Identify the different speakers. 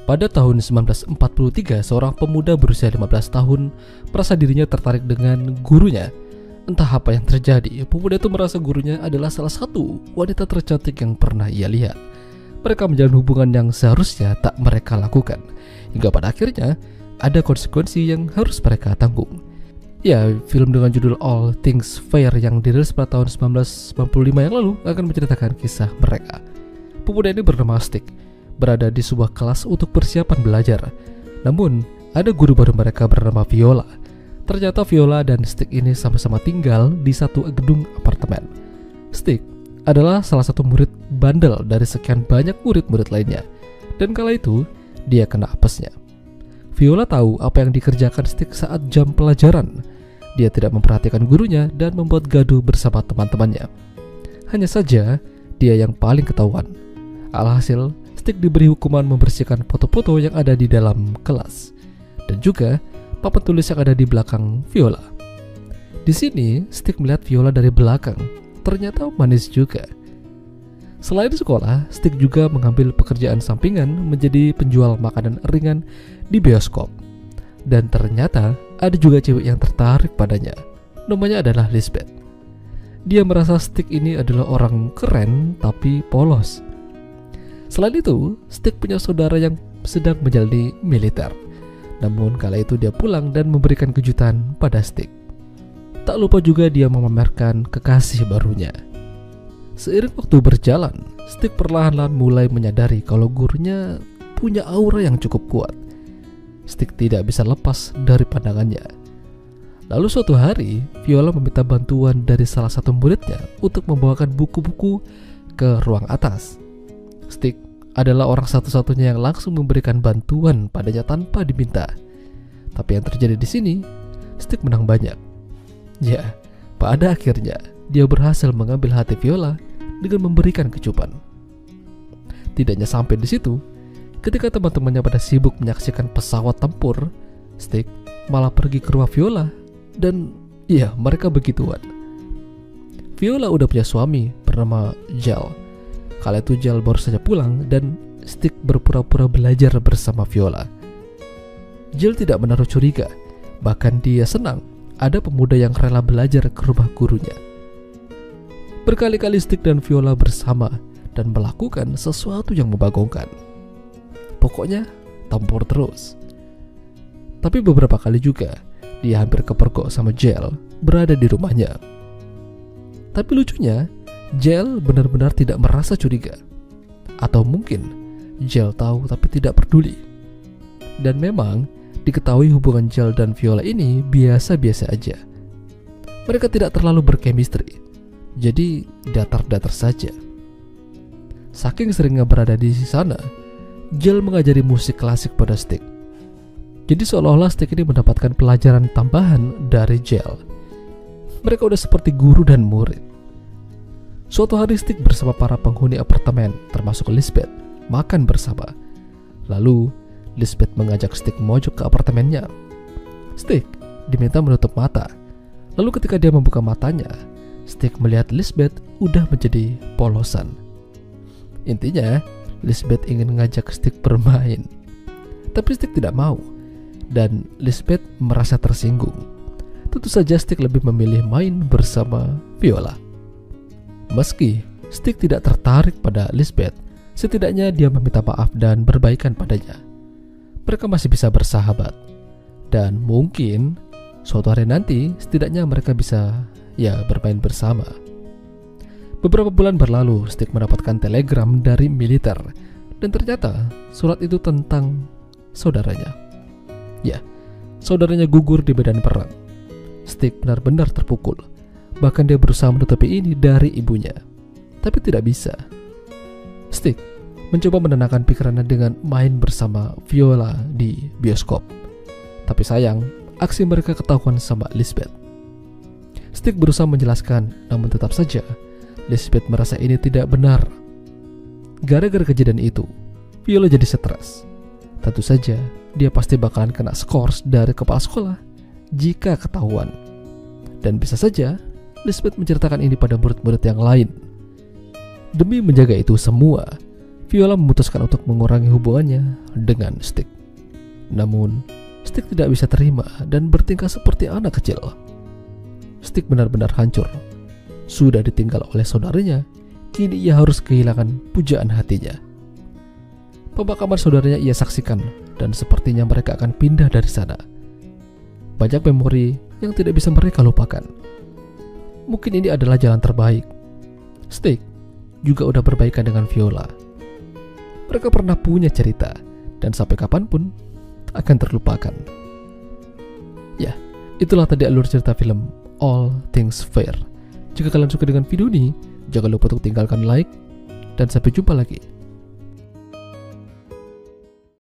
Speaker 1: Pada tahun 1943, seorang pemuda berusia 15 tahun merasa dirinya tertarik dengan gurunya. Entah apa yang terjadi, pemuda itu merasa gurunya adalah salah satu wanita tercantik yang pernah ia lihat. Mereka menjalin hubungan yang seharusnya tak mereka lakukan, hingga pada akhirnya ada konsekuensi yang harus mereka tanggung. Ya, film dengan judul All Things Fair yang dirilis pada tahun 1995 yang lalu akan menceritakan kisah mereka. Pemuda ini bernama Stick, berada di sebuah kelas untuk persiapan belajar. Namun, ada guru baru mereka bernama Viola. Ternyata Viola dan Stick ini sama-sama tinggal di satu gedung apartemen. Stick adalah salah satu murid bandel dari sekian banyak murid-murid lainnya. Dan kala itu, dia kena apesnya. Viola tahu apa yang dikerjakan Stick saat jam pelajaran. Dia tidak memperhatikan gurunya dan membuat gaduh bersama teman-temannya. Hanya saja, dia yang paling ketahuan. Alhasil, Stick diberi hukuman membersihkan foto-foto yang ada di dalam kelas. Dan juga, papan tulis yang ada di belakang Viola. Di sini, Stick melihat Viola dari belakang. Ternyata manis juga. Selain sekolah, Stick juga mengambil pekerjaan sampingan menjadi penjual makanan ringan di bioskop. Dan ternyata ada juga cewek yang tertarik padanya. Namanya adalah Lisbeth. Dia merasa Stick ini adalah orang keren tapi polos. Selain itu, Stick punya saudara yang sedang menjalani militer. Namun kala itu dia pulang dan memberikan kejutan pada Stick. Tak lupa juga dia memamerkan kekasih barunya. Seiring waktu berjalan, Stick perlahan-lahan mulai menyadari kalau gurunya punya aura yang cukup kuat. Stick tidak bisa lepas dari pandangannya. Lalu suatu hari, Viola meminta bantuan dari salah satu muridnya untuk membawakan buku-buku ke ruang atas. Stick adalah orang satu-satunya yang langsung memberikan bantuan padanya tanpa diminta. Tapi yang terjadi di sini, Stick menang banyak. Ya, pada akhirnya dia berhasil mengambil hati Viola dengan memberikan kecupan. Tidaknya sampai di situ, ketika teman-temannya pada sibuk menyaksikan pesawat tempur, Stick malah pergi ke rumah Viola dan ya, mereka begituan. Viola udah punya suami bernama Jel. Kala itu Jel baru saja pulang dan Stick berpura-pura belajar bersama Viola. Jel tidak menaruh curiga, bahkan dia senang ada pemuda yang rela belajar ke rumah gurunya. Berkali-kali Stick dan Viola bersama dan melakukan sesuatu yang membagongkan. Pokoknya tempur terus. Tapi beberapa kali juga dia hampir kepergok sama Jel berada di rumahnya. Tapi lucunya, Jel benar-benar tidak merasa curiga. Atau mungkin Jel tahu tapi tidak peduli. Dan memang diketahui hubungan Jel dan Viola ini biasa-biasa aja. Mereka tidak terlalu berkemistri, jadi datar-datar saja. Saking seringnya berada di sana, Jel mengajari musik klasik pada Stick. Jadi seolah-olah Stick ini mendapatkan pelajaran tambahan dari Jel. Mereka udah seperti guru dan murid. Suatu hari Stick bersama para penghuni apartemen, termasuk Lisbeth, makan bersama. Lalu Lisbeth mengajak Stick mojok ke apartemennya. Stick diminta menutup mata. Lalu ketika dia membuka matanya, Stick melihat Lisbeth udah menjadi polosan. Intinya, Lisbeth ingin mengajak Stick bermain. Tapi Stick tidak mau, dan Lisbeth merasa tersinggung. Tentu saja Stick lebih memilih main bersama Viola. Meski Stick tidak tertarik pada Lisbeth, setidaknya dia meminta maaf dan berbaikan padanya. Mereka masih bisa bersahabat. Dan mungkin suatu hari nanti setidaknya mereka bisa bermain bersama. Beberapa bulan berlalu, Stick mendapatkan telegram dari militer. Dan ternyata surat itu tentang saudaranya. Ya, saudaranya gugur di medan perang. Stick benar-benar terpukul. Bahkan dia berusaha menutupi ini dari ibunya, tapi tidak bisa. Stick mencoba menenangkan pikirannya dengan main bersama Viola di bioskop. Tapi sayang, aksi mereka ketahuan sama Lisbeth. Stick berusaha menjelaskan, namun tetap saja Lisbeth merasa ini tidak benar. Gara-gara kejadian itu, Viola jadi stres. Tentu saja, dia pasti bakalan kena skors dari kepala sekolah jika ketahuan. Dan bisa saja Lisbeth menceritakan ini pada murid-murid yang lain. Demi menjaga itu semua, Viola memutuskan untuk mengurangi hubungannya dengan Stick. Namun, Stick tidak bisa terima dan bertingkah seperti anak kecil. Stick benar-benar hancur. Sudah ditinggal oleh saudaranya, kini ia harus kehilangan pujaan hatinya. Pemakaman saudaranya ia saksikan dan sepertinya mereka akan pindah dari sana. Banyak memori yang tidak bisa mereka lupakan. Mungkin ini adalah jalan terbaik. Stick juga udah berbaikan dengan Viola. Mereka pernah punya cerita dan sampai kapanpun tak akan terlupakan. Ya, itulah tadi alur cerita film All Things Fair. Jika kalian suka dengan video ini, jangan lupa untuk tinggalkan like dan sampai jumpa lagi.